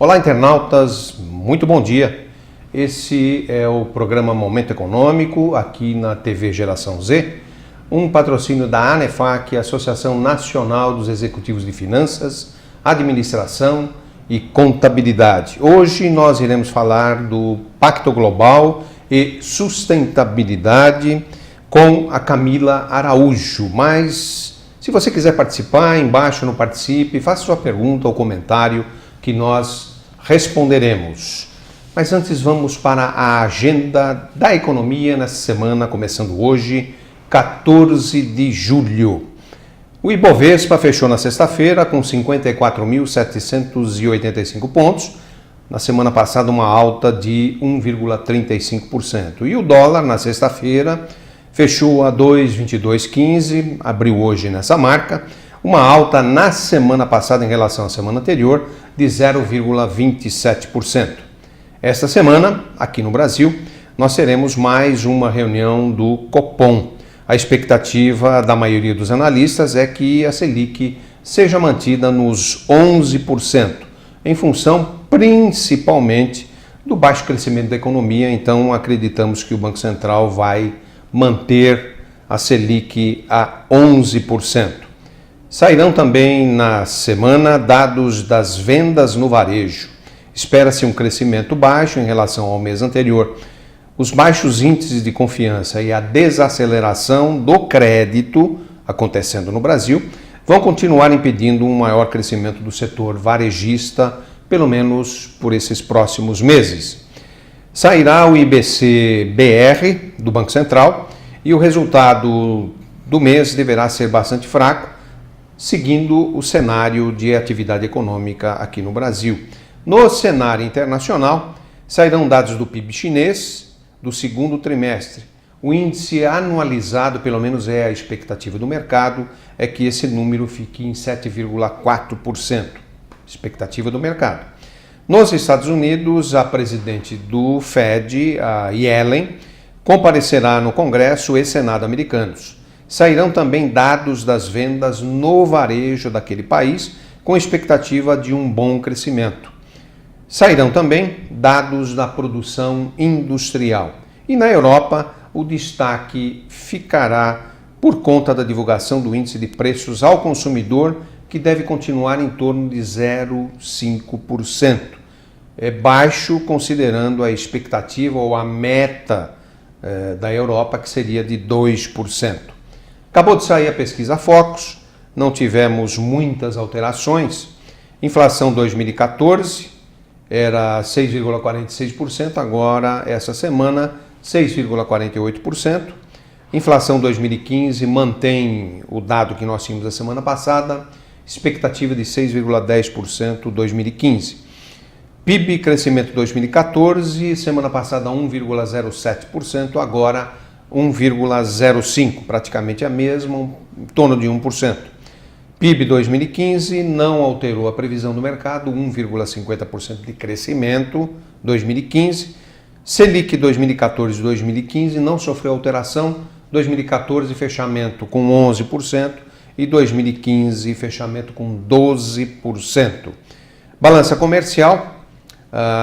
Olá, internautas, muito bom dia. Esse é o programa Momento Econômico, aqui na TV Geração Z, um patrocínio da ANEFAC, Associação Nacional dos Executivos de Finanças, Administração e Contabilidade. Hoje nós iremos falar do Pacto Global e Sustentabilidade com a Camila Araújo, mas se você quiser participar, embaixo no Participe, faça sua pergunta ou comentário que nós responderemos. Mas antes vamos para a agenda da economia nessa semana, começando hoje, 14 de julho. O Ibovespa fechou na sexta-feira com 54.785 pontos, na semana passada uma alta de 1,35%. E o dólar na sexta-feira fechou a 2,2215, abriu hoje nessa marca, uma alta na semana passada em relação à semana anterior de 0,27%. Esta semana, aqui no Brasil, nós teremos mais uma reunião do Copom. A expectativa da maioria dos analistas é que a Selic seja mantida nos 11%, em função principalmente do baixo crescimento da economia. Então, acreditamos que o Banco Central vai manter a Selic a 11%. Sairão também na semana dados das vendas no varejo. Espera-se um crescimento baixo em relação ao mês anterior. Os baixos índices de confiança e a desaceleração do crédito acontecendo no Brasil vão continuar impedindo um maior crescimento do setor varejista, pelo menos por esses próximos meses. Sairá o IBC-BR do Banco Central e o resultado do mês deverá ser bastante fraco, seguindo o cenário de atividade econômica aqui no Brasil. No cenário internacional, sairão dados do PIB chinês do segundo trimestre. O índice anualizado, pelo menos é a expectativa do mercado, é que esse número fique em 7,4%. Expectativa do mercado. Nos Estados Unidos, a presidente do Fed, a Yellen, comparecerá no Congresso e Senado americanos. Sairão também dados das vendas no varejo daquele país, com expectativa de um bom crescimento. Sairão também dados da produção industrial. E na Europa, o destaque ficará por conta da divulgação do índice de preços ao consumidor, que deve continuar em torno de 0,5%. É baixo considerando a expectativa ou a meta da Europa, que seria de 2%. Acabou de sair a pesquisa Focus, não tivemos muitas alterações. Inflação 2014 era 6,46%, agora essa semana 6,48%. Inflação 2015 mantém o dado que nós tínhamos a semana passada, expectativa de 6,10% 2015. PIB crescimento 2014, semana passada 1,07%, agora 1,05%, praticamente a mesma, em torno de 1%. PIB 2015 não alterou a previsão do mercado, 1,50% de crescimento 2015. Selic 2014 e 2015 não sofreu alteração, 2014 fechamento com 11% e 2015 fechamento com 12%. Balança comercial,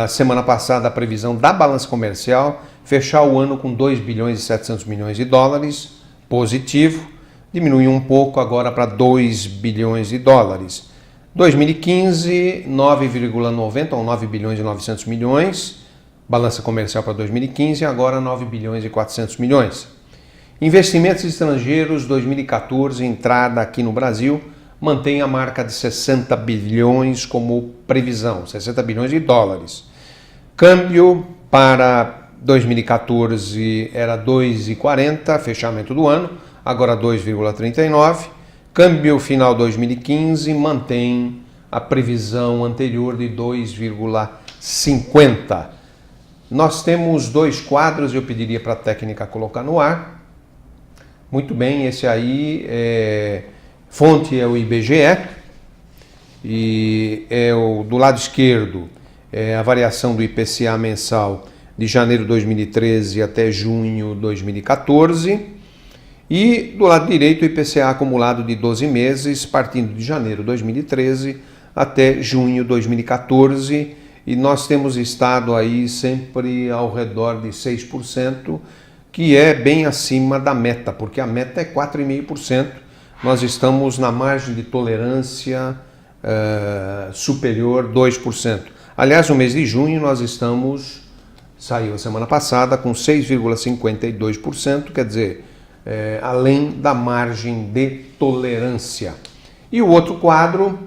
semana passada a previsão da balança comercial, fechar o ano com 2 bilhões e 700 milhões de dólares, positivo, diminuiu um pouco agora para 2 bilhões de dólares. 2015, 9,90 ou 9 bilhões e 900 milhões, balança comercial para 2015, agora 9 bilhões e 400 milhões. Investimentos estrangeiros 2014, entrada aqui no Brasil, mantém a marca de 60 bilhões como previsão, 60 bilhões de dólares. Câmbio para 2014 era 2,40, fechamento do ano, agora 2,39. Câmbio final 2015 mantém a previsão anterior de 2,50. Nós temos dois quadros, eu pediria para a técnica colocar no ar. Muito bem, esse aí fonte é o IBGE e do lado esquerdo é a variação do IPCA mensal de janeiro de 2013 até junho de 2014 e do lado direito o IPCA acumulado de 12 meses, partindo de janeiro de 2013 até junho de 2014, e nós temos estado aí sempre ao redor de 6%, que é bem acima da meta, porque a meta é 4,5%. Nós estamos na margem de tolerância superior 2%. Aliás, no mês de junho nós saiu a semana passada com 6,52%, quer dizer, além da margem de tolerância. E o outro quadro,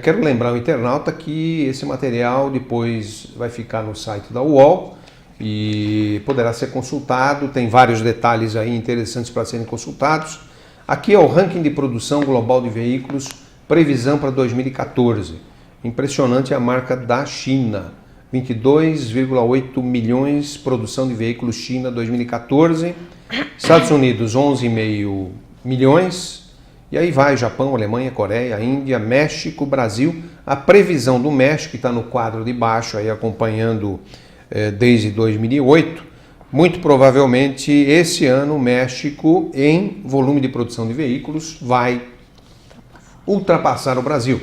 quero lembrar o internauta que esse material depois vai ficar no site da UOL e poderá ser consultado, tem vários detalhes aí interessantes para serem consultados. Aqui é o ranking de produção global de veículos, previsão para 2014. Impressionante a marca da China, 22,8 milhões produção de veículos China 2014, Estados Unidos 11,5 milhões, e aí vai Japão, Alemanha, Coreia, Índia, México, Brasil. A previsão do México está no quadro de baixo, aí acompanhando desde 2008, muito provavelmente esse ano o México, em volume de produção de veículos, vai ultrapassar o Brasil.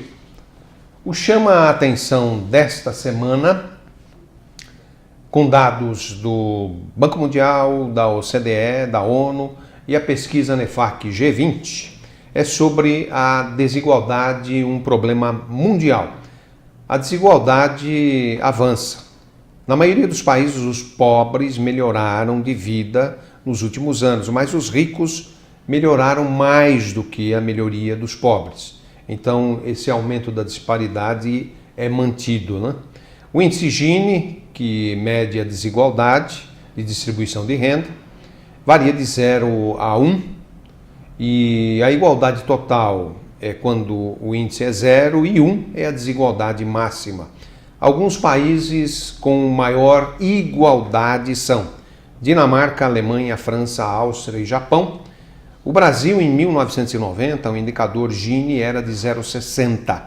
O chama a atenção desta semana, com dados do Banco Mundial, da OCDE, da ONU e a pesquisa NEFAC G20, é sobre a desigualdade, um problema mundial. A desigualdade avança. Na maioria dos países, os pobres melhoraram de vida nos últimos anos, mas os ricos melhoraram mais do que a melhoria dos pobres. Então, esse aumento da disparidade é mantido, né? O índice Gini, que mede a desigualdade de distribuição de renda, varia de 0 a 1, e a igualdade total é quando o índice é 0 e 1 é a desigualdade máxima. Alguns países com maior igualdade são Dinamarca, Alemanha, França, Áustria e Japão. O Brasil, em 1990, o indicador Gini era de 0,60.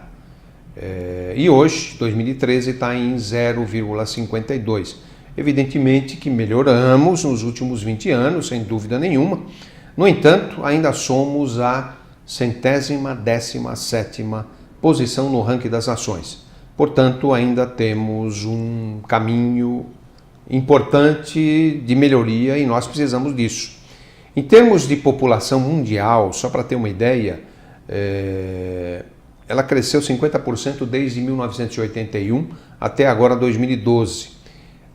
E hoje, 2013, está em 0,52. Evidentemente que melhoramos nos últimos 20 anos, sem dúvida nenhuma. No entanto, ainda somos a 117ª posição no ranking das nações. Portanto, ainda temos um caminho importante de melhoria e nós precisamos disso. Em termos de população mundial, só para ter uma ideia, ela cresceu 50% desde 1981 até agora 2012.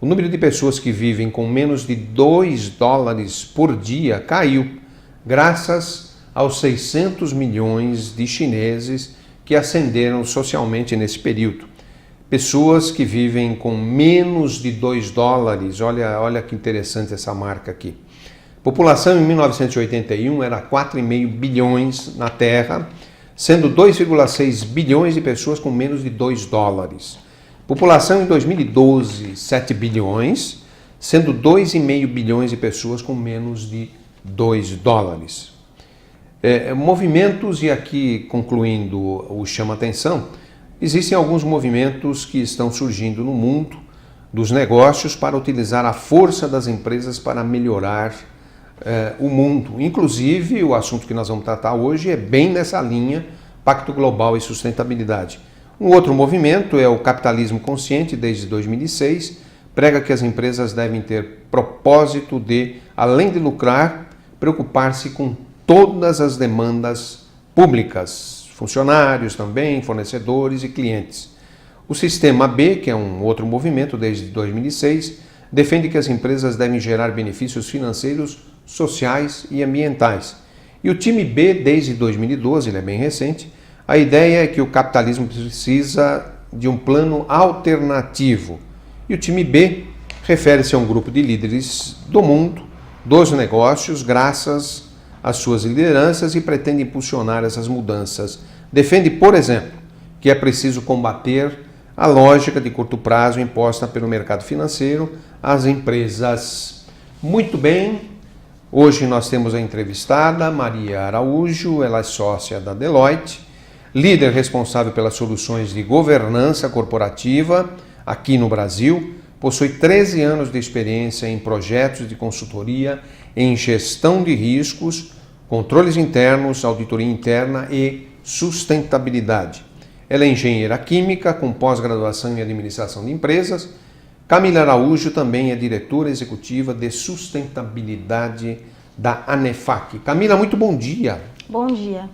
O número de pessoas que vivem com menos de $2 por dia caiu, graças aos 600 milhões de chineses que ascenderam socialmente nesse período. Pessoas que vivem com menos de $2, olha que interessante essa marca aqui. População em 1981 era 4,5 bilhões na Terra, sendo 2,6 bilhões de pessoas com menos de $2. População em 2012, 7 bilhões, sendo 2,5 bilhões de pessoas com menos de $2. Movimentos, e aqui concluindo o chama atenção, existem alguns movimentos que estão surgindo no mundo dos negócios para utilizar a força das empresas para melhorar o mundo. Inclusive, o assunto que nós vamos tratar hoje é bem nessa linha, Pacto Global e Sustentabilidade. Um outro movimento é o capitalismo consciente, desde 2006, prega que as empresas devem ter propósito de, além de lucrar, preocupar-se com todas as demandas públicas, funcionários também, fornecedores e clientes. O Sistema B, que é um outro movimento desde 2006, defende que as empresas devem gerar benefícios financeiros, sociais e ambientais. E o time B, desde 2012, ele é bem recente, a ideia é que o capitalismo precisa de um plano alternativo. E o time B refere-se a um grupo de líderes do mundo, dos negócios, graças às suas lideranças, e pretende impulsionar essas mudanças. Defende, por exemplo, que é preciso combater a lógica de curto prazo imposta pelo mercado financeiro às empresas. Muito bem, hoje nós temos a entrevistada Maria Araújo, ela é sócia da Deloitte, líder responsável pelas soluções de governança corporativa aqui no Brasil, possui 13 anos de experiência em projetos de consultoria em gestão de riscos, controles internos, auditoria interna e sustentabilidade. Ela é engenheira química com pós-graduação em administração de empresas. Camila Araújo também é diretora executiva de sustentabilidade da ANEFAC. Camila, muito bom dia. Bom dia.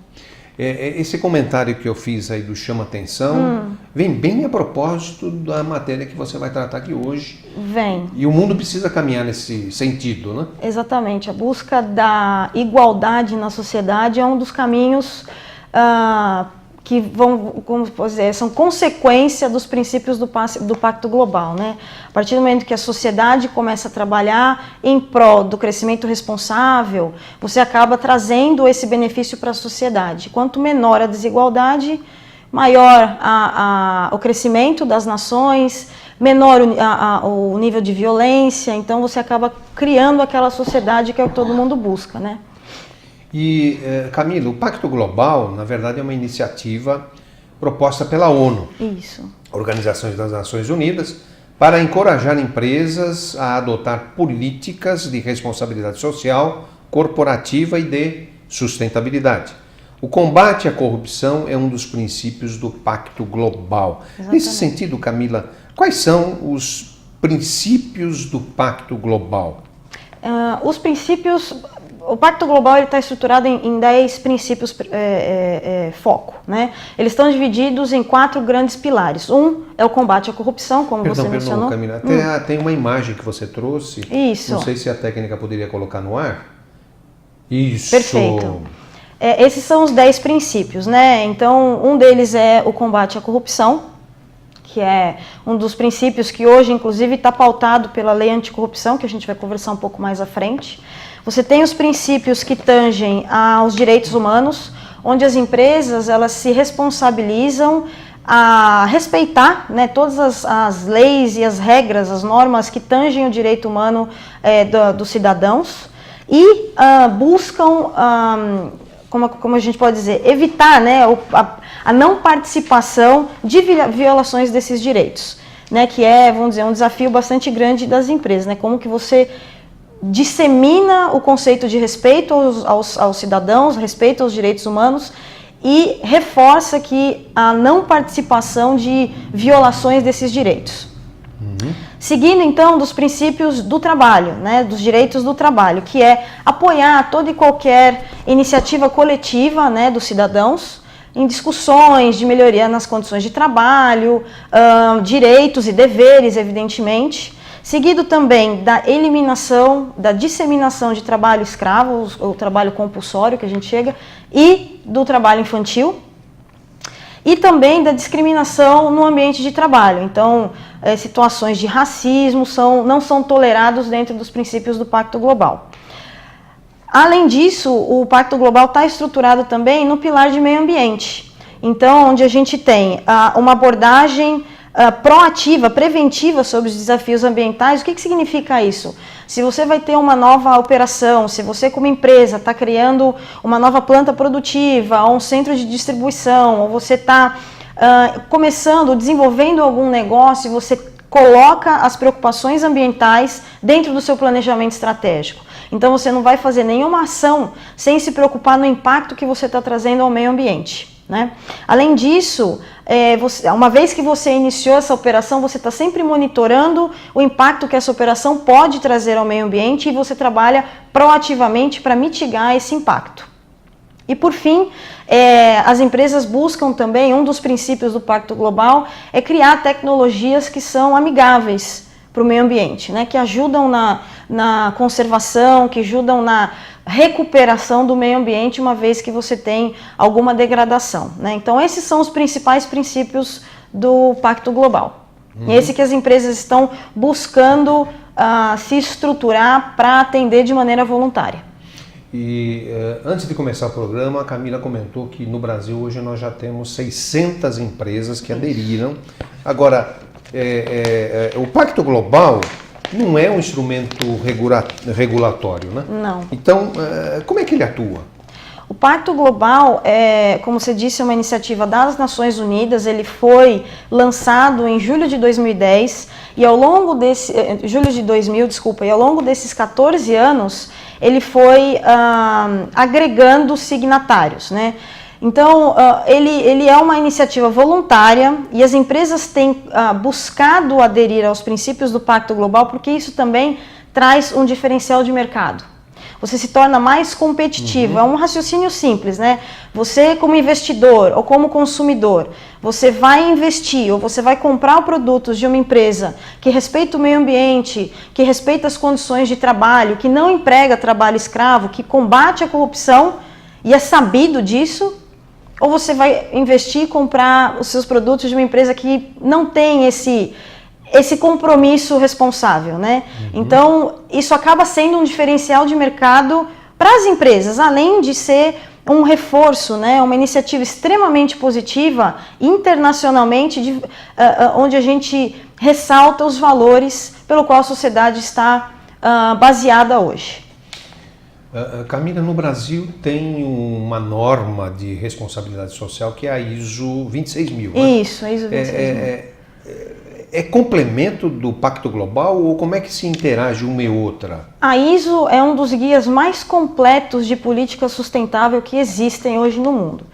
Esse comentário que eu fiz aí do Chama Atenção vem bem a propósito da matéria que você vai tratar aqui hoje. Vem. E o mundo precisa caminhar nesse sentido, né? Exatamente. A busca da igualdade na sociedade é um dos caminhos que vão, como dizer, são consequência dos princípios do Pacto Global, né? A partir do momento que a sociedade começa a trabalhar em prol do crescimento responsável, você acaba trazendo esse benefício para a sociedade. Quanto menor a desigualdade, maior o crescimento das nações, menor o nível de violência, então você acaba criando aquela sociedade que é o que todo mundo busca, né? E, Camila, o Pacto Global, na verdade, é uma iniciativa proposta pela ONU, Isso. Organização das Nações Unidas, para encorajar empresas a adotar políticas de responsabilidade social, corporativa e de sustentabilidade. O combate à corrupção é um dos princípios do Pacto Global. Exatamente. Nesse sentido, Camila, quais são os princípios do Pacto Global? Os princípios... O Pacto Global está estruturado em 10 princípios foco, né? Eles estão divididos em 4 grandes pilares. Um é o combate à corrupção, como você mencionou. Camila, até tem uma imagem que você trouxe. Isso. Não sei se a técnica poderia colocar no ar. Isso. Perfeito. Esses são os 10 princípios, né? Então, um deles é o combate à corrupção, que é um dos princípios que hoje, inclusive, está pautado pela lei anticorrupção, que a gente vai conversar um pouco mais à frente. Você tem os princípios que tangem aos direitos humanos, onde as empresas elas se responsabilizam a respeitar, né, todas as leis e as regras, as normas que tangem o direito humano dos cidadãos e buscam, como a gente pode dizer, evitar, né, a não participação de violações desses direitos, né, que é, vamos dizer, um desafio bastante grande das empresas, né, como que você dissemina o conceito de respeito aos cidadãos, respeito aos direitos humanos e reforça que a não participação de violações desses direitos. Seguindo então dos princípios do trabalho, né, dos direitos do trabalho, que é apoiar toda e qualquer iniciativa coletiva, né, dos cidadãos em discussões de melhoria nas condições de trabalho, direitos e deveres, evidentemente. Seguido também da eliminação, da disseminação de trabalho escravo, o trabalho compulsório que a gente chega, e do trabalho infantil, e também da discriminação no ambiente de trabalho. Então, situações de racismo não são tolerados dentro dos princípios do Pacto Global. Além disso, o Pacto Global está estruturado também no pilar de meio ambiente. Então, onde a gente tem uma abordagem proativa, preventiva sobre os desafios ambientais. O que significa isso? Se você vai ter uma nova operação, se você como empresa está criando uma nova planta produtiva, ou um centro de distribuição, ou você está começando, desenvolvendo algum negócio, você coloca as preocupações ambientais dentro do seu planejamento estratégico. Então você não vai fazer nenhuma ação sem se preocupar no impacto que você está trazendo ao meio ambiente, né? Além disso, uma vez que você iniciou essa operação, você está sempre monitorando o impacto que essa operação pode trazer ao meio ambiente e você trabalha proativamente para mitigar esse impacto. E por fim, as empresas buscam também, um dos princípios do Pacto Global é criar tecnologias que são amigáveis para o meio ambiente, né? Que ajudam na conservação, que ajudam na recuperação do meio ambiente, uma vez que você tem alguma degradação, né? Então esses são os principais princípios do Pacto Global. Esse que as empresas estão buscando se estruturar para atender de maneira voluntária. E antes de começar o programa, a Camila comentou que no Brasil hoje nós já temos 600 empresas que aderiram. Agora, o Pacto Global não é um instrumento regulatório, né? Não. Então, como é que ele atua? O Pacto Global, como você disse, é uma iniciativa das Nações Unidas. Ele foi lançado em julho de 2010 e ao longo julho de 2000, desculpa, e ao longo desses 14 anos ele foi agregando signatários, né? Então, ele é uma iniciativa voluntária e as empresas têm buscado aderir aos princípios do Pacto Global porque isso também traz um diferencial de mercado. Você se torna mais competitivo. É um raciocínio simples, né? Você, como investidor ou como consumidor, você vai investir ou você vai comprar produtos de uma empresa que respeita o meio ambiente, que respeita as condições de trabalho, que não emprega trabalho escravo, que combate a corrupção e é sabido disso, ou você vai investir e comprar os seus produtos de uma empresa que não tem esse compromisso responsável, né? Então, isso acaba sendo um diferencial de mercado para as empresas, além de ser um reforço, né? Uma iniciativa extremamente positiva internacionalmente, onde a gente ressalta os valores pelo qual a sociedade está baseada hoje. Camila, no Brasil tem uma norma de responsabilidade social que é a ISO 26000. Né? Isso, a ISO 26000. É complemento do Pacto Global ou como é que se interage uma e outra? A ISO é um dos guias mais completos de política sustentável que existem hoje no mundo.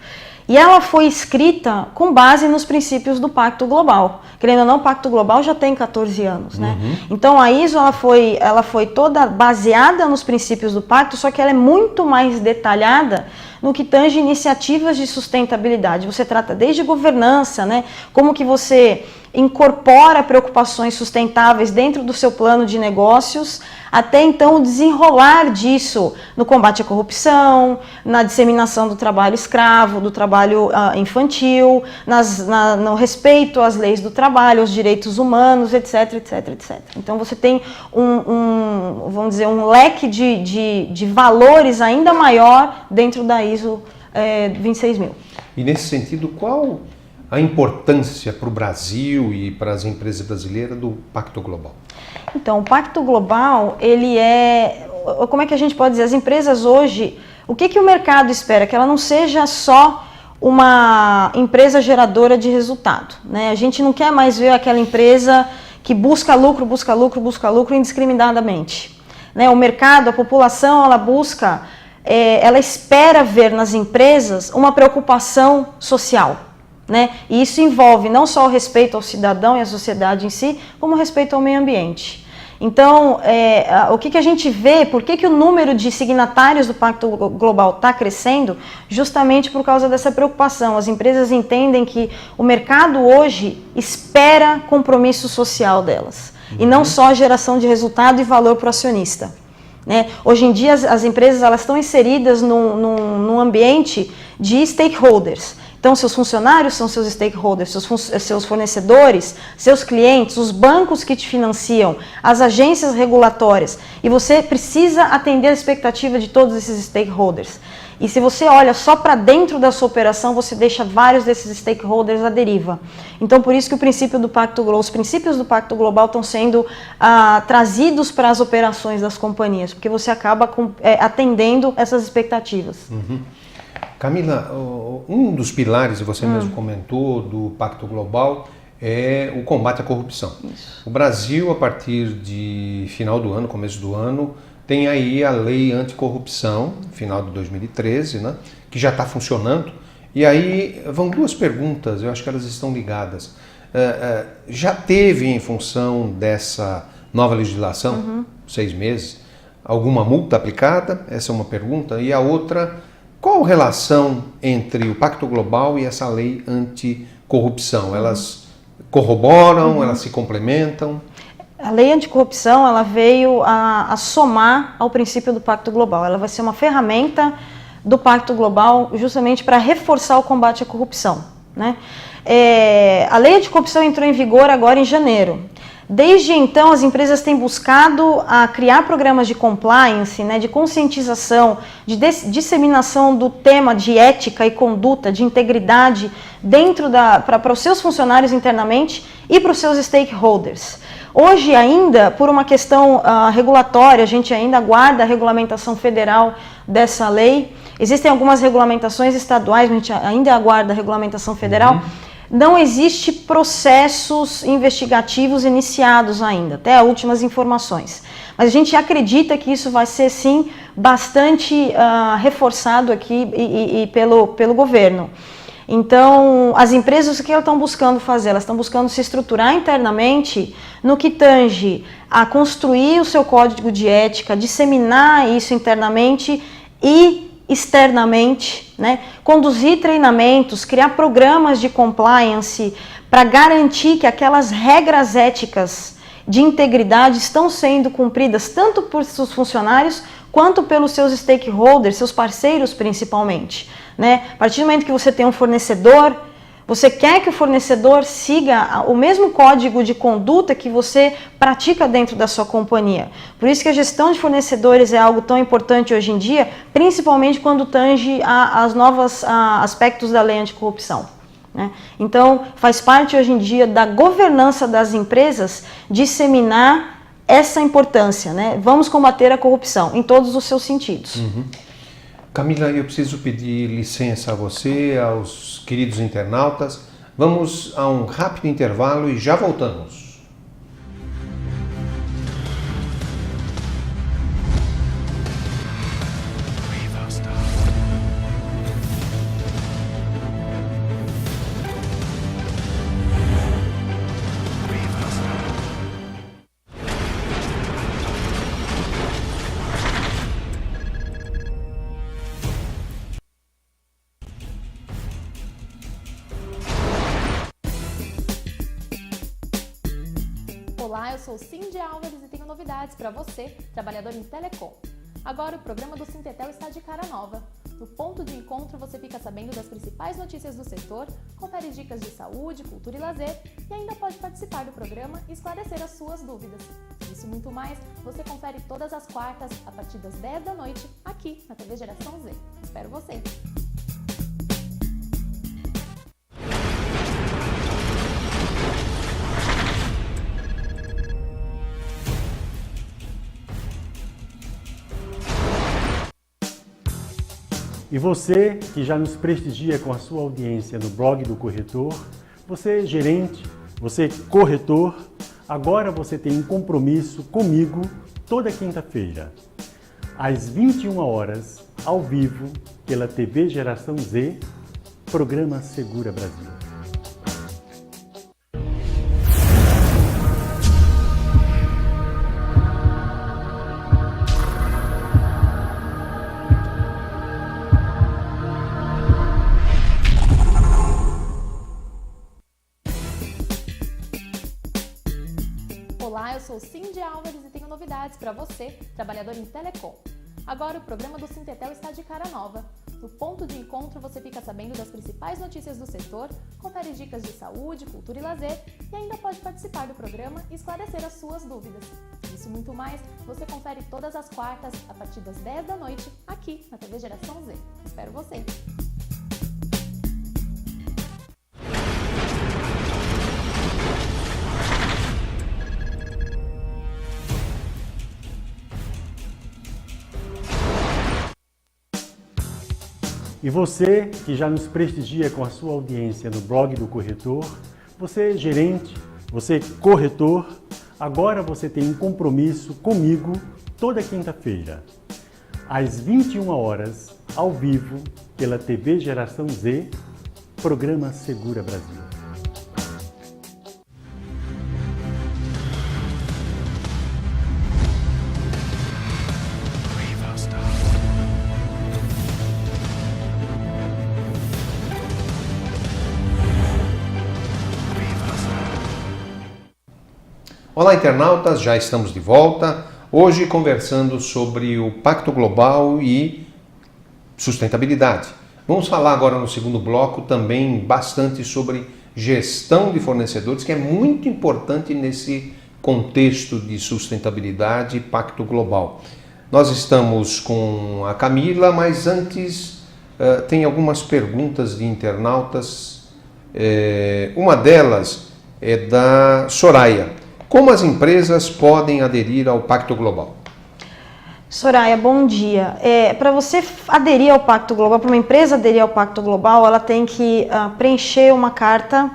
E ela foi escrita com base nos princípios do Pacto Global. Querendo ou não, o Pacto Global já tem 14 anos, né? Então a ISO ela foi toda baseada nos princípios do Pacto, só que ela é muito mais detalhada no que tange iniciativas de sustentabilidade. Você trata desde governança, né? Como que você incorpora preocupações sustentáveis dentro do seu plano de negócios, até então o desenrolar disso no combate à corrupção, na disseminação do trabalho escravo, do trabalho infantil, no respeito às leis do trabalho, aos direitos humanos, etc, etc, etc. Então você tem vamos dizer, um leque de valores ainda maior dentro da ISO 26000. E nesse sentido, qual a importância para o Brasil e para as empresas brasileiras do Pacto Global? Então, o Pacto Global, ele como é que a gente pode dizer, as empresas hoje, o que o mercado espera? Que ela não seja só uma empresa geradora de resultado, né? A gente não quer mais ver aquela empresa que busca lucro indiscriminadamente, né? O mercado, a população, ela espera ver nas empresas uma preocupação social, né? E isso envolve não só o respeito ao cidadão e à sociedade em si, como o respeito ao meio ambiente. Então, o que a gente vê, por que o número de signatários do Pacto Global está crescendo? Justamente por causa dessa preocupação. As empresas entendem que o mercado hoje espera compromisso social delas, e não só geração de resultado e valor para o acionista, né? Hoje em dia, as empresas elas estão inseridas num ambiente de stakeholders. Então, seus funcionários são seus stakeholders, seus fornecedores, seus clientes, os bancos que te financiam, as agências regulatórias. E você precisa atender a expectativa de todos esses stakeholders. E se você olha só para dentro da sua operação, você deixa vários desses stakeholders à deriva. Então, por isso que os princípios do Pacto Global estão sendo trazidos para as operações das companhias, porque você acaba atendendo essas expectativas. Camila, um dos pilares, você mesmo comentou, do Pacto Global é o combate à corrupção. Isso. O Brasil, a partir de final do ano, começo do ano, tem aí a lei anticorrupção, final de 2013, né, que já está funcionando. E aí vão duas perguntas, eu acho que elas estão ligadas. Já teve, em função dessa nova legislação, 6 meses, alguma multa aplicada? Essa é uma pergunta. E a outra, qual a relação entre o Pacto Global e essa lei anticorrupção? Elas corroboram, elas se complementam? A lei anticorrupção ela veio a somar ao princípio do Pacto Global. Ela vai ser uma ferramenta do Pacto Global justamente para reforçar o combate à corrupção, né? A lei anticorrupção entrou em vigor agora em janeiro. Desde então, as empresas têm buscado criar programas de compliance, né, de conscientização, de disseminação do tema de ética e conduta, de integridade para os seus funcionários internamente e para os seus stakeholders. Hoje ainda, por uma questão regulatória, a gente ainda aguarda a regulamentação federal dessa lei. Existem algumas regulamentações estaduais, mas a gente ainda aguarda a regulamentação federal. Não existe processos investigativos iniciados ainda, até as últimas informações. Mas a gente acredita que isso vai ser, sim, bastante reforçado aqui pelo governo. Então, as empresas, o que elas estão buscando fazer? Elas estão buscando se estruturar internamente no que tange a construir o seu código de ética, disseminar isso internamente e externamente, né? Conduzir treinamentos, criar programas de compliance para garantir que aquelas regras éticas de integridade estão sendo cumpridas tanto por seus funcionários quanto pelos seus stakeholders, seus parceiros principalmente. Né? A partir do momento que você tem um fornecedor, você quer que o fornecedor siga o mesmo código de conduta que você pratica dentro da sua companhia. Por isso que a gestão de fornecedores é algo tão importante hoje em dia, principalmente quando tange as novos aspectos da lei anticorrupção. Né? Então, faz parte hoje em dia da governança das empresas disseminar essa importância. Né? Vamos combater a corrupção em todos os seus sentidos. Uhum. Camila, eu preciso pedir licença a você, aos queridos internautas. Vamos a um rápido intervalo e já voltamos. Olá, eu sou Cindy Álvares e tenho novidades para você, trabalhador em telecom. Agora o programa do Sintetel está de cara nova. No ponto de encontro você fica sabendo das principais notícias do setor, confere dicas de saúde, cultura e lazer e ainda pode participar do programa e esclarecer as suas dúvidas. Isso e muito mais você confere todas as quartas a partir das 10 da noite aqui na TV Geração Z. Espero você! E você que já nos prestigia com a sua audiência no blog do corretor, você gerente, você corretor, agora você tem um compromisso comigo toda quinta-feira, às 21 horas, ao vivo, pela TV Geração Z, programa Segura Brasil. Olá, eu sou Cindy Álvares e tenho novidades para você, trabalhador em telecom. Agora o programa do Sintetel está de cara nova. No ponto de encontro você fica sabendo das principais notícias do setor, confere dicas de saúde, cultura e lazer e ainda pode participar do programa e esclarecer as suas dúvidas. Isso e muito mais você confere todas as quartas a partir das 10 da noite aqui na TV Geração Z. Espero você! E você que já nos prestigia com a sua audiência no blog do corretor, você gerente, você corretor, agora você tem um compromisso comigo toda quinta-feira, às 21 horas, ao vivo, pela TV Geração Z, programa Segura Brasil. Olá, internautas, já estamos de volta, hoje conversando sobre o Pacto Global e sustentabilidade. Vamos falar agora no segundo bloco também bastante sobre gestão de fornecedores, que é muito importante nesse contexto de sustentabilidade e Pacto Global. Nós estamos com a Camila, mas antes tem algumas perguntas de internautas. Uma delas é da Soraya. Como as empresas podem aderir ao Pacto Global? Soraya, bom dia. Para você aderir ao Pacto Global, para uma empresa aderir ao Pacto Global, ela tem que preencher uma carta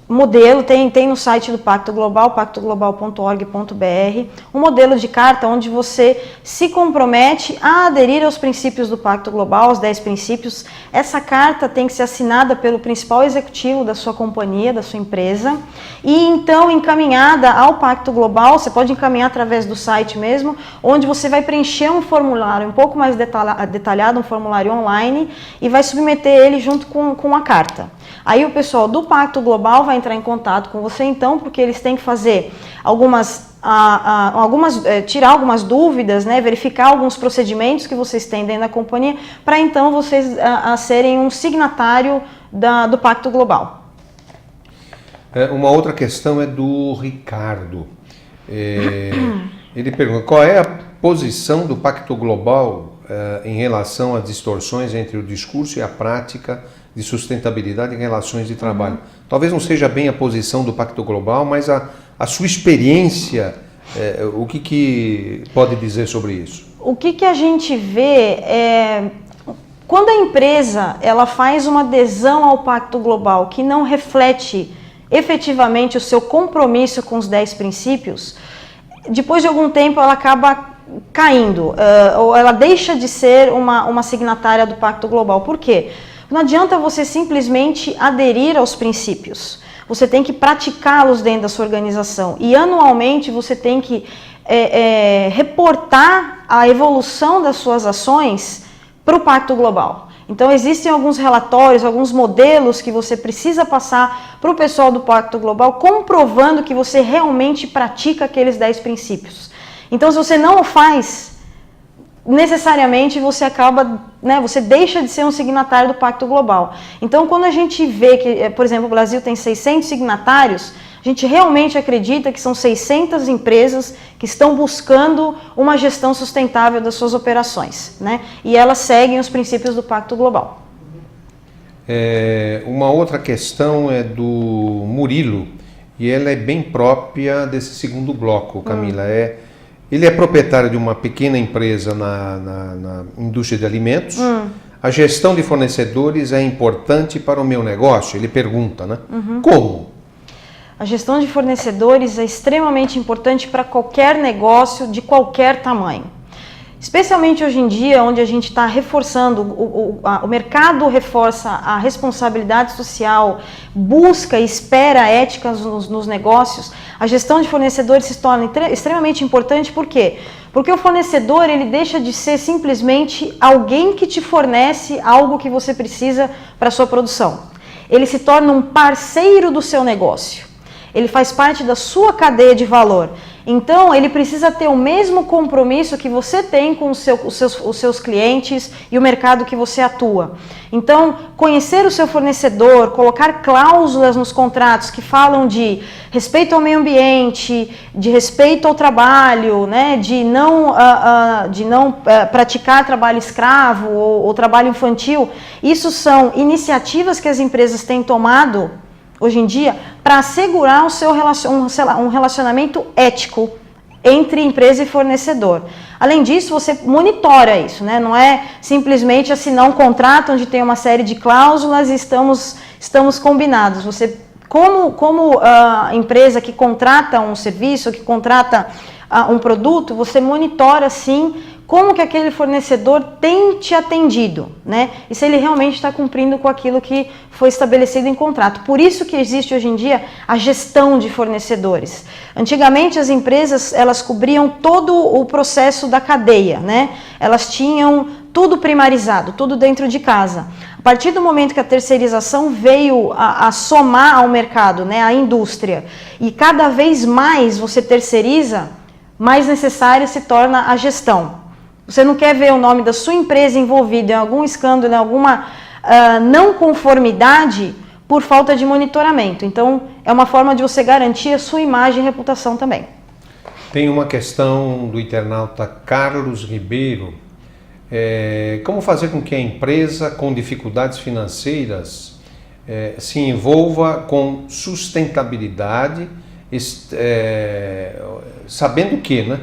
modelo, tem no site do Pacto Global, pactoglobal.org.br, um modelo de carta onde você se compromete a aderir aos princípios do Pacto Global, aos 10 princípios. Essa carta tem que ser assinada pelo principal executivo da sua companhia, da sua empresa, e então encaminhada ao Pacto Global. Você pode encaminhar através do site mesmo, onde você vai preencher um formulário um pouco mais detalhado, um formulário online, e vai submeter ele junto com a carta. Aí o pessoal do Pacto Global vai entrar em contato com você então, porque eles têm que fazer tirar algumas dúvidas, né, verificar alguns procedimentos que vocês têm dentro da companhia, para então vocês serem um signatário do Pacto Global. Uma outra questão é do Ricardo. Ele pergunta, qual é a posição do Pacto Global em relação às distorções entre o discurso e a prática de sustentabilidade em relações de trabalho? Talvez não seja bem a posição do Pacto Global, mas a sua experiência, o que pode dizer sobre isso? O que a gente vê é, quando a empresa ela faz uma adesão ao Pacto Global que não reflete efetivamente o seu compromisso com os 10 princípios, depois de algum tempo ela acaba caindo, ou ela deixa de ser uma signatária do Pacto Global. Por quê? Não adianta você simplesmente aderir aos princípios. Você tem que praticá-los dentro da sua organização. E anualmente você tem que reportar a evolução das suas ações para o Pacto Global. Então existem alguns relatórios, alguns modelos que você precisa passar para o pessoal do Pacto Global, comprovando que você realmente pratica aqueles 10 princípios. Então se você não o faz, necessariamente você acaba, né, você deixa de ser um signatário do Pacto Global. Então quando a gente vê que, por exemplo, o Brasil tem 600 signatários, a gente realmente acredita que são 600 empresas que estão buscando uma gestão sustentável das suas operações, né? E elas seguem os princípios do Pacto Global. Uma outra questão é do Murilo, e ela é bem própria desse segundo bloco, Camila. Ele é proprietário de uma pequena empresa na indústria de alimentos. A gestão de fornecedores é importante para o meu negócio? Ele pergunta, né? Como? A gestão de fornecedores é extremamente importante para qualquer negócio de qualquer tamanho. Especialmente hoje em dia, onde a gente está reforçando, o mercado reforça a responsabilidade social, busca e espera éticas nos negócios, a gestão de fornecedores se torna extremamente importante. Por quê? Porque o fornecedor ele deixa de ser simplesmente alguém que te fornece algo que você precisa para a sua produção. Ele se torna um parceiro do seu negócio. Ele faz parte da sua cadeia de valor. Então, ele precisa ter o mesmo compromisso que você tem com os seus clientes e o mercado que você atua. Então, conhecer o seu fornecedor, colocar cláusulas nos contratos que falam de respeito ao meio ambiente, de respeito ao trabalho, né, de não praticar trabalho escravo ou trabalho infantil, isso são iniciativas que as empresas têm tomado hoje em dia, para assegurar um relacionamento ético entre empresa e fornecedor. Além disso, você monitora isso, né? Não é simplesmente assinar um contrato onde tem uma série de cláusulas e estamos combinados. Você, como empresa que contrata um serviço, que contrata um produto, você monitora sim como que aquele fornecedor tem te atendido, né? E se ele realmente está cumprindo com aquilo que foi estabelecido em contrato. Por isso que existe hoje em dia a gestão de fornecedores. Antigamente as empresas elas cobriam todo o processo da cadeia, né? Elas tinham tudo primarizado, tudo dentro de casa. A partir do momento que a terceirização veio a somar ao mercado, né, à indústria, e cada vez mais você terceiriza, mais necessária se torna a gestão. Você não quer ver o nome da sua empresa envolvido em algum escândalo, em alguma não conformidade por falta de monitoramento. Então, é uma forma de você garantir a sua imagem e reputação também. Tem uma questão do internauta Carlos Ribeiro. Como fazer com que a empresa com dificuldades financeiras se envolva com sustentabilidade, sabendo que, né?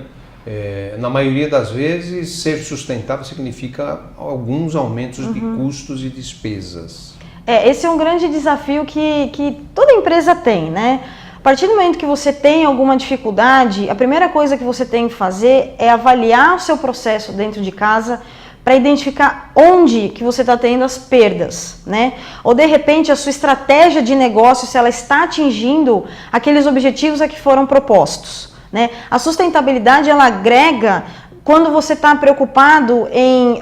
Na maioria das vezes, ser sustentável significa alguns aumentos de custos e despesas. Esse é um grande desafio que toda empresa tem, né? A partir do momento que você tem alguma dificuldade, a primeira coisa que você tem que fazer é avaliar o seu processo dentro de casa para identificar onde que você está tendo as perdas, né? Ou de repente a sua estratégia de negócio, se ela está atingindo aqueles objetivos a que foram propostos, né? A sustentabilidade, ela agrega quando você está preocupado em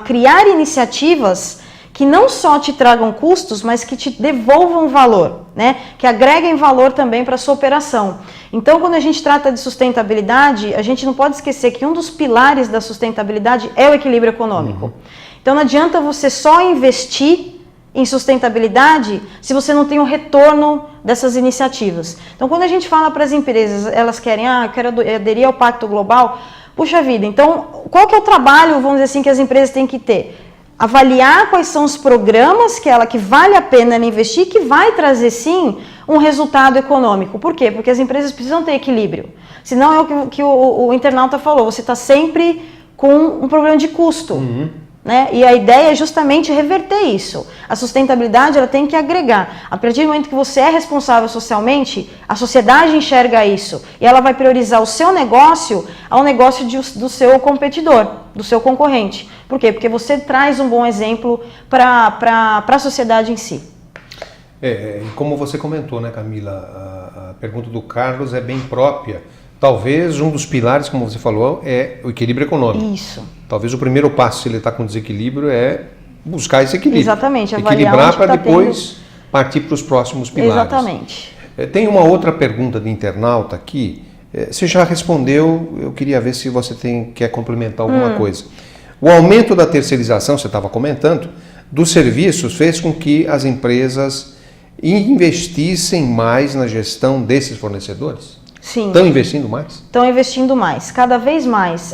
criar iniciativas que não só te tragam custos, mas que te devolvam valor, né? Que agreguem valor também para a sua operação. Então, quando a gente trata de sustentabilidade, a gente não pode esquecer que um dos pilares da sustentabilidade é o equilíbrio econômico. Então, não adianta você só investir em sustentabilidade se você não tem o retorno dessas iniciativas. Então, quando a gente fala para as empresas, elas querem, eu quero aderir ao Pacto Global, puxa vida, então, qual que é o trabalho, vamos dizer assim, que as empresas têm que ter? Avaliar quais são os programas que vale a pena investir, que vai trazer sim um resultado econômico. Por quê? Porque as empresas precisam ter equilíbrio. Senão é o que o internauta falou, você está sempre com um problema de custo. Né? E a ideia é justamente reverter isso. A sustentabilidade, ela tem que agregar. A partir do momento que você é responsável socialmente, a sociedade enxerga isso e ela vai priorizar o seu negócio ao negócio do seu competidor, do seu concorrente. Por quê? Porque você traz um bom exemplo para a sociedade em si. Como você comentou, né, Camila, a pergunta do Carlos é bem própria. Talvez um dos pilares, como você falou, é o equilíbrio econômico. Isso. Talvez o primeiro passo, se ele está com desequilíbrio, é buscar esse equilíbrio. Exatamente. Equilibrar para depois partir para os próximos pilares. Exatamente. Tem uma outra pergunta de internauta aqui. Você já respondeu, eu queria ver se você quer complementar alguma coisa. O aumento da terceirização, você estava comentando, dos serviços fez com que as empresas investissem mais na gestão desses fornecedores? Sim. Estão investindo mais? Estão investindo mais, cada vez mais.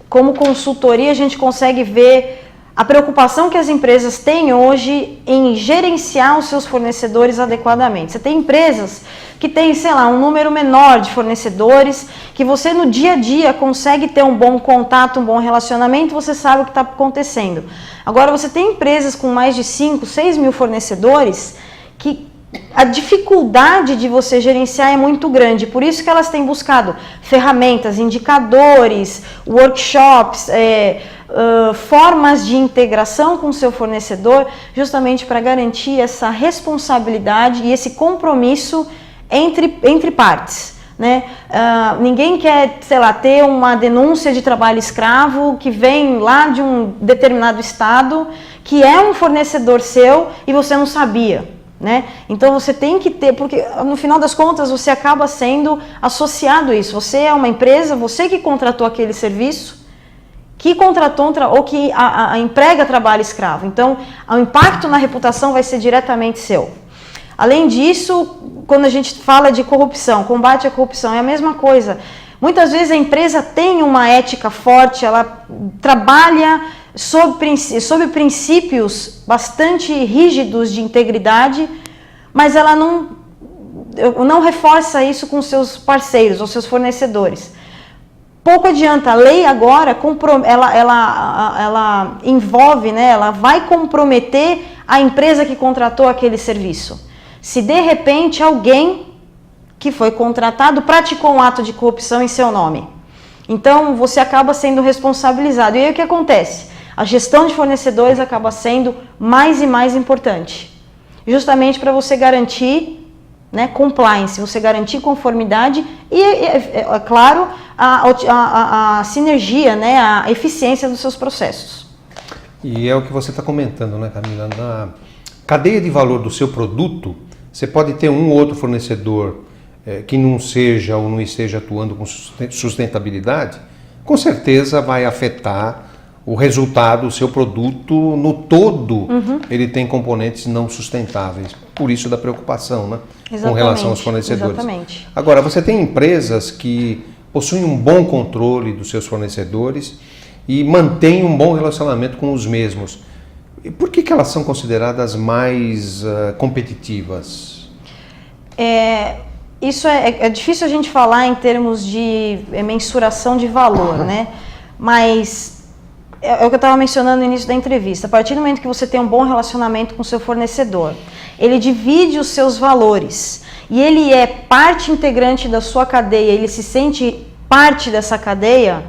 Como consultoria, a gente consegue ver a preocupação que as empresas têm hoje em gerenciar os seus fornecedores adequadamente. Você tem empresas que têm, sei lá, um número menor de fornecedores, que você no dia a dia consegue ter um bom contato, um bom relacionamento, você sabe o que está acontecendo. Agora, você tem empresas com mais de 5, 6 mil fornecedores que a dificuldade de você gerenciar é muito grande, por isso que elas têm buscado ferramentas, indicadores, workshops, formas de integração com o seu fornecedor, justamente para garantir essa responsabilidade e esse compromisso entre partes. Né? Ninguém quer, sei lá, ter uma denúncia de trabalho escravo que vem lá de um determinado estado, que é um fornecedor seu e você não sabia. Né? Então você tem que ter, porque no final das contas você acaba sendo associado a isso. Você é uma empresa, você que contratou aquele serviço, que contratou ou que emprega trabalho escravo. Então o impacto na reputação vai ser diretamente seu. Além disso, quando a gente fala de corrupção, combate à corrupção, é a mesma coisa. Muitas vezes a empresa tem uma ética forte, ela trabalha sob princípios bastante rígidos de integridade, mas ela não reforça isso com seus parceiros ou seus fornecedores. Pouco adianta, a lei agora ela envolve, né, ela vai comprometer a empresa que contratou aquele serviço. Se de repente alguém que foi contratado praticou um ato de corrupção em seu nome, então você acaba sendo responsabilizado. E aí o que acontece? A gestão de fornecedores acaba sendo mais e mais importante, justamente para você garantir, né, compliance, você garantir conformidade e, é claro, a sinergia, né, a eficiência dos seus processos. E é o que você está comentando, né, Camila? Na cadeia de valor do seu produto, você pode ter um ou outro fornecedor que não seja ou não esteja atuando com sustentabilidade, com certeza vai afetar o resultado, o seu produto no todo, ele tem componentes não sustentáveis. Por isso da preocupação, né? Com relação aos fornecedores. Exatamente. Agora, você tem empresas que possuem um bom controle dos seus fornecedores e mantêm um bom relacionamento com os mesmos. E por que elas são consideradas mais competitivas? Isso é difícil a gente falar em termos de mensuração de valor, né? Mas é o que eu estava mencionando no início da entrevista. A partir do momento que você tem um bom relacionamento com o seu fornecedor, ele divide os seus valores e ele é parte integrante da sua cadeia, ele se sente parte dessa cadeia,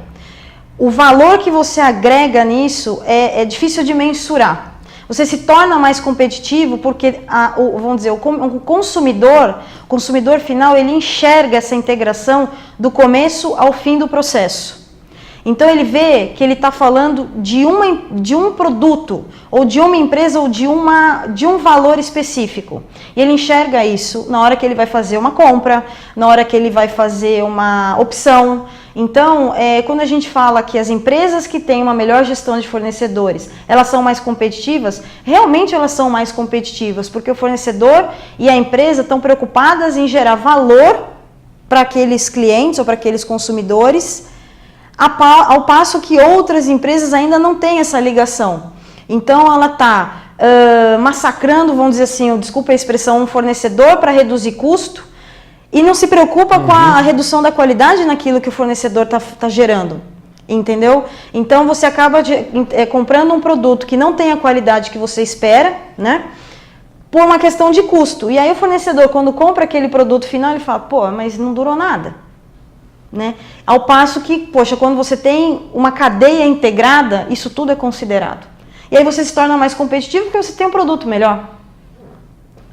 o valor que você agrega nisso é difícil de mensurar. Você se torna mais competitivo porque, vamos dizer, o consumidor final, ele enxerga essa integração do começo ao fim do processo. Então ele vê que ele está falando de um produto, ou de uma empresa, ou de um valor específico. E ele enxerga isso na hora que ele vai fazer uma compra, na hora que ele vai fazer uma opção. Então, quando a gente fala que as empresas que têm uma melhor gestão de fornecedores, elas são mais competitivas, realmente elas são mais competitivas, porque o fornecedor e a empresa estão preocupadas em gerar valor para aqueles clientes ou para aqueles consumidores, ao passo que outras empresas ainda não têm essa ligação. Então, ela está massacrando, vamos dizer assim, desculpa a expressão, um fornecedor para reduzir custo, e não se preocupa com a redução da qualidade naquilo que o fornecedor está gerando, entendeu? Então você acaba comprando um produto que não tem a qualidade que você espera, né? Por uma questão de custo. E aí o fornecedor, quando compra aquele produto final, ele fala, pô, mas não durou nada, né? Ao passo que, poxa, quando você tem uma cadeia integrada, isso tudo é considerado. E aí você se torna mais competitivo porque você tem um produto melhor,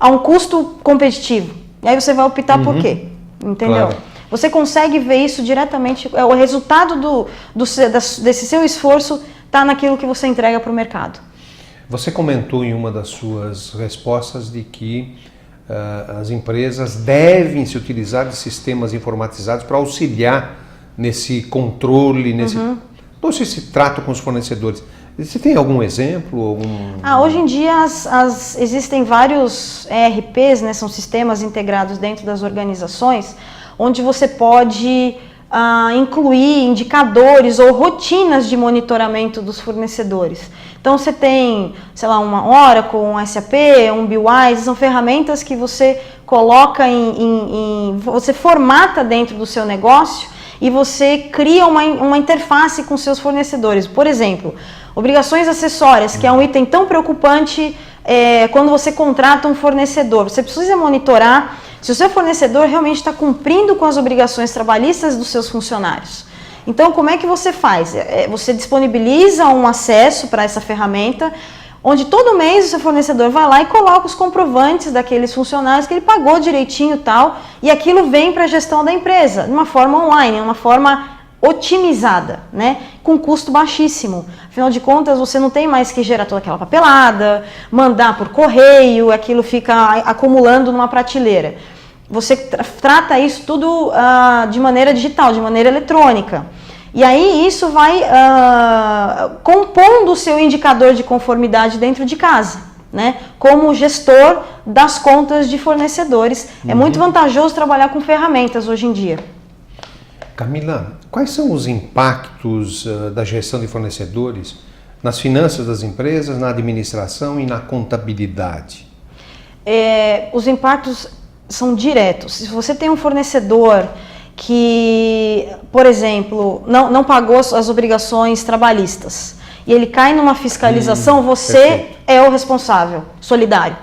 a um custo competitivo. E aí você vai optar por quê? Entendeu? Claro. Você consegue ver isso diretamente, o resultado desse seu esforço está naquilo que você entrega para o mercado. Você comentou em uma das suas respostas de que as empresas devem se utilizar de sistemas informatizados para auxiliar nesse controle, todo esse trato com os fornecedores. Você tem algum exemplo? Hoje em dia existem vários ERPs, né, são sistemas integrados dentro das organizações, onde você pode incluir indicadores ou rotinas de monitoramento dos fornecedores. Então você tem, sei lá, uma Oracle, um SAP, um BI, são ferramentas que você coloca você formata dentro do seu negócio e você cria uma interface com seus fornecedores. Por exemplo, obrigações acessórias, que é um item tão preocupante quando você contrata um fornecedor. Você precisa monitorar se o seu fornecedor realmente está cumprindo com as obrigações trabalhistas dos seus funcionários. Então, como é que você faz? Você disponibiliza um acesso para essa ferramenta, onde todo mês o seu fornecedor vai lá e coloca os comprovantes daqueles funcionários que ele pagou direitinho e tal, e aquilo vem para a gestão da empresa, de uma forma online, uma forma otimizada, né? Com custo baixíssimo. Afinal de contas, você não tem mais que gerar toda aquela papelada, mandar por correio, aquilo fica acumulando numa prateleira. Você trata isso tudo de maneira digital, de maneira eletrônica. E aí isso vai compondo o seu indicador de conformidade dentro de casa, né? Como gestor das contas de fornecedores. É muito vantajoso trabalhar com ferramentas hoje em dia. Camila, quais são os impactos da gestão de fornecedores nas finanças das empresas, na administração e na contabilidade? Os impactos são diretos. Se você tem um fornecedor que, por exemplo, não pagou as obrigações trabalhistas e ele cai numa fiscalização, você perfeito. É o responsável, solidário.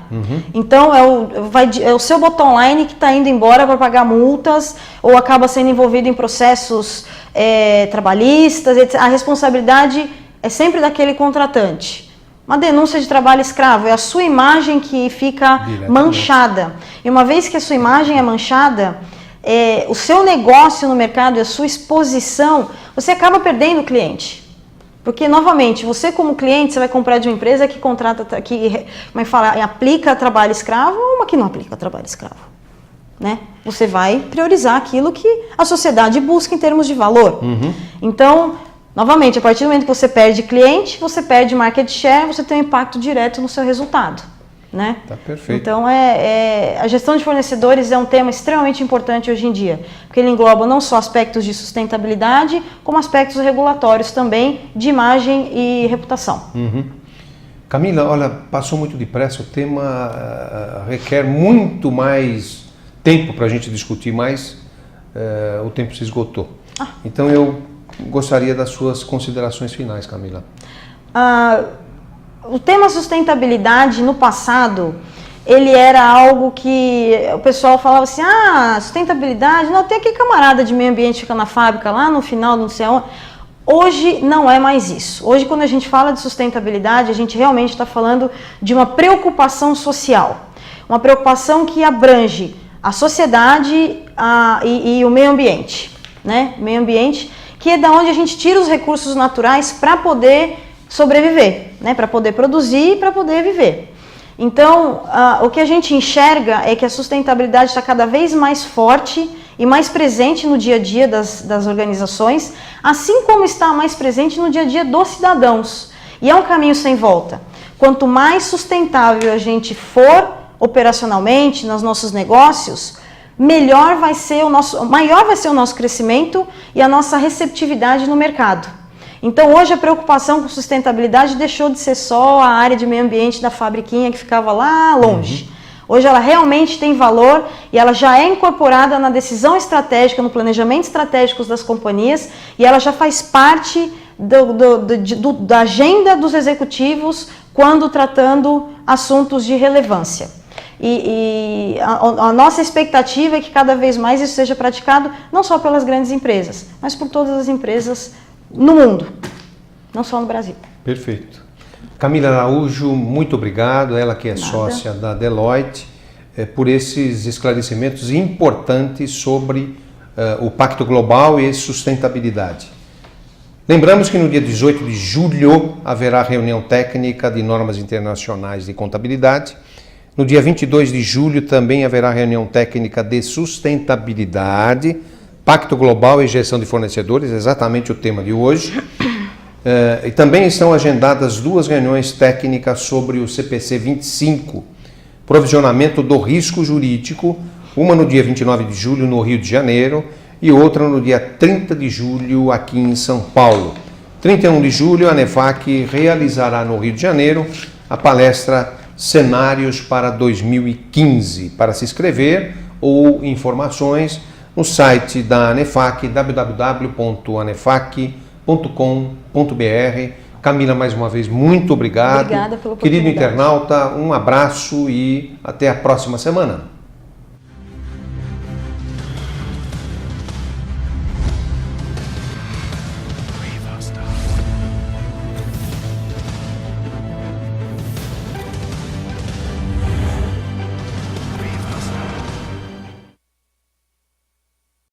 Então é o seu bottom line que está indo embora para pagar multas ou acaba sendo envolvido em processos trabalhistas, etc. A responsabilidade é sempre daquele contratante. Uma denúncia de trabalho escravo é a sua imagem que fica manchada. E uma vez que a sua imagem é manchada, o seu negócio no mercado e a sua exposição, você acaba perdendo o cliente. Porque, novamente, você como cliente, você vai comprar de uma empresa que contrata, que aplica trabalho escravo ou uma que não aplica trabalho escravo, né? Você vai priorizar aquilo que a sociedade busca em termos de valor. Então, novamente, a partir do momento que você perde cliente, você perde market share, você tem um impacto direto no seu resultado, né? Tá perfeito. Então, a gestão de fornecedores é um tema extremamente importante hoje em dia, porque ele engloba não só aspectos de sustentabilidade, como aspectos regulatórios também, de imagem e reputação. Camila, olha, passou muito depressa, o tema requer muito mais tempo para a gente discutir, mas o tempo se esgotou. Então eu gostaria das suas considerações finais, Camila. O tema sustentabilidade no passado, ele era algo que o pessoal falava assim, sustentabilidade, não, tem aquele camarada de meio ambiente que fica na fábrica lá no final, não sei aonde. Hoje não é mais isso. Hoje, quando a gente fala de sustentabilidade, a gente realmente está falando de uma preocupação social. Uma preocupação que abrange a sociedade e o meio ambiente, né? O meio ambiente, que é da onde a gente tira os recursos naturais para poder sobreviver, né? Para poder produzir e para poder viver. Então, o que a gente enxerga é que a sustentabilidade está cada vez mais forte e mais presente no dia a dia das organizações, assim como está mais presente no dia a dia dos cidadãos. E é um caminho sem volta. Quanto mais sustentável a gente for operacionalmente nos nossos negócios, maior vai ser o nosso crescimento e a nossa receptividade no mercado. Então, hoje a preocupação com sustentabilidade deixou de ser só a área de meio ambiente da fabriquinha que ficava lá longe. Hoje ela realmente tem valor e ela já é incorporada na decisão estratégica, no planejamento estratégico das companhias, e ela já faz parte da agenda dos executivos quando tratando assuntos de relevância. E a nossa expectativa é que cada vez mais isso seja praticado não só pelas grandes empresas, mas por todas as empresas no mundo, não só no Brasil. Perfeito. Camila Araújo, muito obrigado, ela que é sócia da Deloitte, por esses esclarecimentos importantes sobre o Pacto Global e sustentabilidade. Lembramos que no dia 18 de julho haverá reunião técnica de normas internacionais de contabilidade. No dia 22 de julho também haverá reunião técnica de sustentabilidade, Pacto Global e gestão de fornecedores, exatamente o tema de hoje. E também estão agendadas 2 reuniões técnicas sobre o CPC 25, provisionamento do risco jurídico, uma no dia 29 de julho no Rio de Janeiro e outra no dia 30 de julho aqui em São Paulo. 31 de julho a ANEFAC realizará no Rio de Janeiro a palestra Cenários para 2015. Para se inscrever ou informações no site da ANEFAC, www.anefac.com.br. Camila, mais uma vez, muito obrigado. Obrigada pela oportunidade. Querido internauta, um abraço e até a próxima semana.